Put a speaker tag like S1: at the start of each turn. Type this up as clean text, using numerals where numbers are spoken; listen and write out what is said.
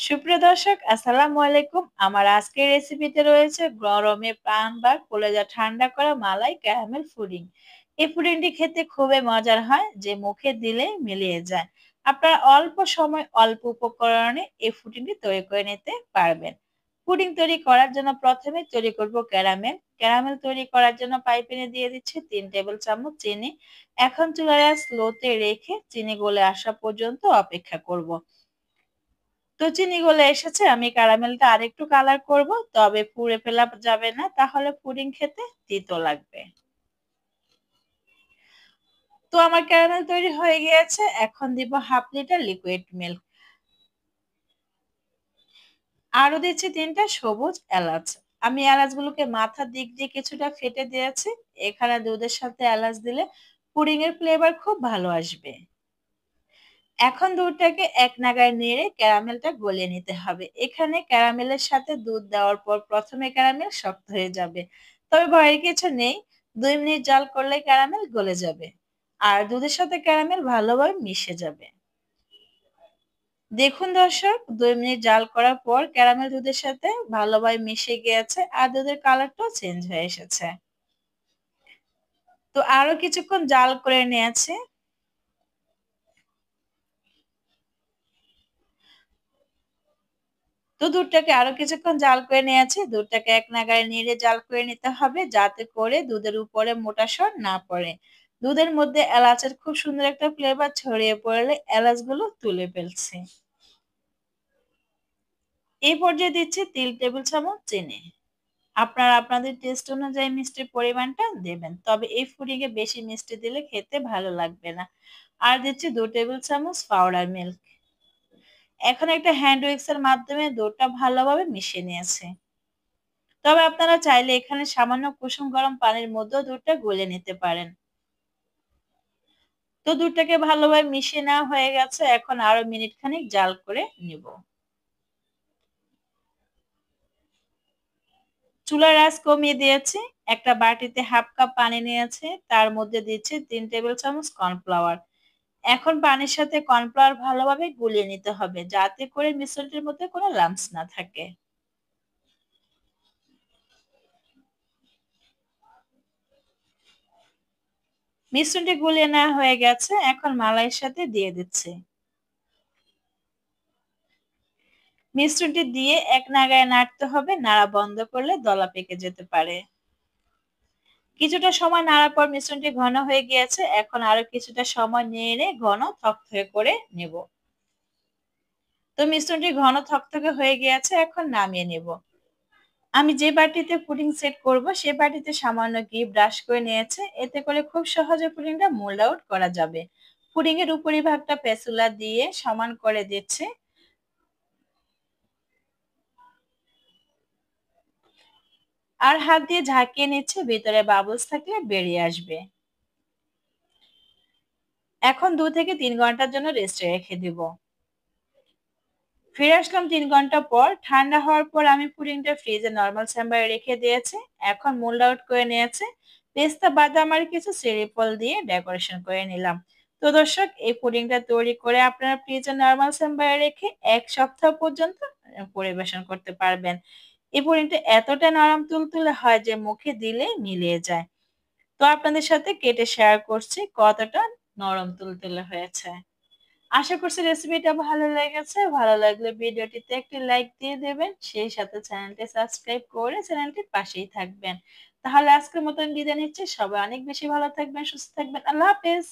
S1: সুপ্রিয় দর্শক, আসসালামু আলাইকুম। আমার আজকের রেসিপিতে রয়েছে গরমে প্রাণ বা কলেজা ঠান্ডা করা মালাই ক্যারামেল পুডিং। এই পুডিংটি খেতে খুবই মজার হয়, যে মুখে দিলে মিলিয়ে যায়। আপনারা অল্প সময় অল্প উপকরণে এই পুডিংটি তৈরি করে নিতে পারবেন। পুডিং তৈরি করার জন্য প্রথমে তৈরি করব ক্যারামেল। ক্যারামেল তৈরি করার জন্য ফ্রাই প্যানে দিয়ে দিচ্ছি 3 টেবিল চামচ চিনি। এখন চুলার আঁচ স্লোতে রেখে চিনি গলে আসা পর্যন্ত অপেক্ষা করব। তো চিনি গলে এসেছে, আমি ক্যারামেলটা আরেকটু কালার করব, তবে পুড়ে ফেলা যাবে না, তাহলে পুডিং খেতে তিতো লাগবে। তো আমার ক্যারামেল তৈরি হয়ে গিয়েছে, এখন দিব হাফ লিটার লিকুইড মিল্ক। আরো দিচ্ছি 3টা সবুজ এলাচ। আমি এলাচগুলোকে মাথার দিক দিয়ে কিছুটা ফেটে দিয়েছি। এখানে দুধের সাথে এলাচ দিলে পুডিং এর ফ্লেভার খুব ভালো আসবে। এখন দুধটাকে এক নাগাড়ে নেড়ে ক্যারামেলটা গলিয়ে নিতে হবে। এখানে ক্যারামেলের সাথে দুধ দেওয়ার পর প্রথমে ক্যারামেল শক্ত হয়ে যাবে, তবে ভয়ের কিছু নেই। 2 মিনিট জাল করলে ক্যারামেল গলে যাবে আর দুধের সাথে ক্যারামেল ভালোভাবে মিশে যাবে। দেখুন দর্শক, 2 মিনিট জাল করার পর ক্যারামেল দুধের সাথে ভালোভাবে মিশে গিয়েছে আর দুধের কালারটাও চেঞ্জ হয়ে এসেছে। তো আরো কিছুক্ষণ জাল করে নিয়েছে। তো দুধটাকে আরো কিছুক্ষণ জাল করে নিয়েছি। দুধটাকে এক নাগাড়ে নেড়ে জাল করে নিতে হবে, যাতে করে দুধের উপরে মোটা সর না পড়ে। দুধের মধ্যে এলাচের খুব সুন্দর একটা ফ্লেভার ছড়িয়ে পড়লে এলাচগুলো তুলে ফেলছি। এই পর্যায়ে দিচ্ছি 3 টেবিল চামচ চিনি। আপনারা আপনাদের টেস্ট অনুযায়ী মিষ্টির পরিমাণটা দেবেন, তবে এই পুডিং এ বেশি মিষ্টি দিলে খেতে ভালো লাগবে না। আর দিচ্ছি 2 টেবিল চামচ পাউডার মিল্ক। এখন একটা হ্যান্ড উইক্সের মাধ্যমে দুধটা ভালোভাবে মিশিয়ে নিয়েছি। তবে আপনারা চাইলে এখানে সামান্য কুসুম গরম পানির মধ্যেও দুধটা গলিয়ে নিতে পারেন। তো দুধটাকে ভালোভাবে মিশিয়ে নেওয়া হয়ে গেছে, এখন আরো মিনিট খানিক জাল করে নিব। চুলার আঁচ কমিয়ে দিয়েছি। একটা বাটিতে হাফ কাপ পানি নিয়েছি, তার মধ্যে দিচ্ছি 3 টেবিল চামচ কর্নফ্লাওয়ার। এখন পানির সাথে কর্নফ্লাওয়ার ভালোভাবে গুলিয়ে নিতে হবে, যাতে করে মিশ্রণটির মধ্যে কোনো লাম্পস না থাকে। মিশ্রণটি গুলিয়ে নেওয়া হয়ে গেছে, এখন মালাইয়ের সাথে দিয়ে দিচ্ছি। মিশ্রণটি দিয়ে এক নাগাড়ে নাড়তে হবে, নাড়া বন্ধ করলে দলা পেকে যেতে পারে। কিছুটা সময় নাড়ার পর মিশ্রণটি ঘন হয়ে গিয়েছে, এখন আরো কিছুটা সময় নেড়ে ঘন থকথকে করে নেব। তো মিশ্রণটি ঘন থকথকে হয়ে গিয়েছে, এখন নামিয়ে নেব। আমি যে বাটিতে পুডিং সেট করব সে বাটিতে সামান্য ঘি ব্রাশ করে নিয়েছে, এতে করে খুব সহজে পুডিংটা মোল্ড আউট করা যাবে। পুডিং এর উপরিভাগটা স্প্যাচুলা দিয়ে সমান করে দিচ্ছে আর হাত দিয়ে ঝাঁকিয়ে নিচ্ছে, ভিতরে বাবলস থাকলে বেরিয়ে আসবে। এখন 2 থেকে 3 ঘন্টার জন্য রেস্টে রেখে দিব। ফিরে আসলাম 3 ঘন্টা পর। ঠান্ডা হওয়ার পর আমি পুডিংটা ফ্রিজে নরমাল চেম্বারে রেখে দিয়েছি। এখন মোল্ড আউট করে নিয়েছে। পেস্তা বাদাম আর কিছু চেরি ফল দিয়ে ডেকোরেশন করে নিলাম। তো দর্শক, এই পুডিংটা তৈরি করে আপনারা ফ্রিজে নরমাল চেম্বারে রেখে 1 সপ্তাহ পর্যন্ত পরিবেশন করতে পারবেন। এই পুডিংটা এতটা নরম তুলতুলে হয় যে মুখে দিলে মিলিয়ে যায়। তো আপনাদের সাথে কেটে শেয়ার করছি কতটা নরম তুলতুলে হয়েছে। আশা করছি রেসিপিটা ভালো লেগেছে। ভালো লাগলে ভিডিওটিতে একটি লাইক দিয়ে দেবেন। সেই সাথে চ্যানেলটি সাবস্ক্রাইব করে চ্যানেলটির পাশেই থাকবেন। তাহলে আজকের মতন বিদায় নিচ্ছি। সবাই অনেক বেশি ভালো থাকবেন, সুস্থ থাকবেন। আল্লাহ হাফেজ।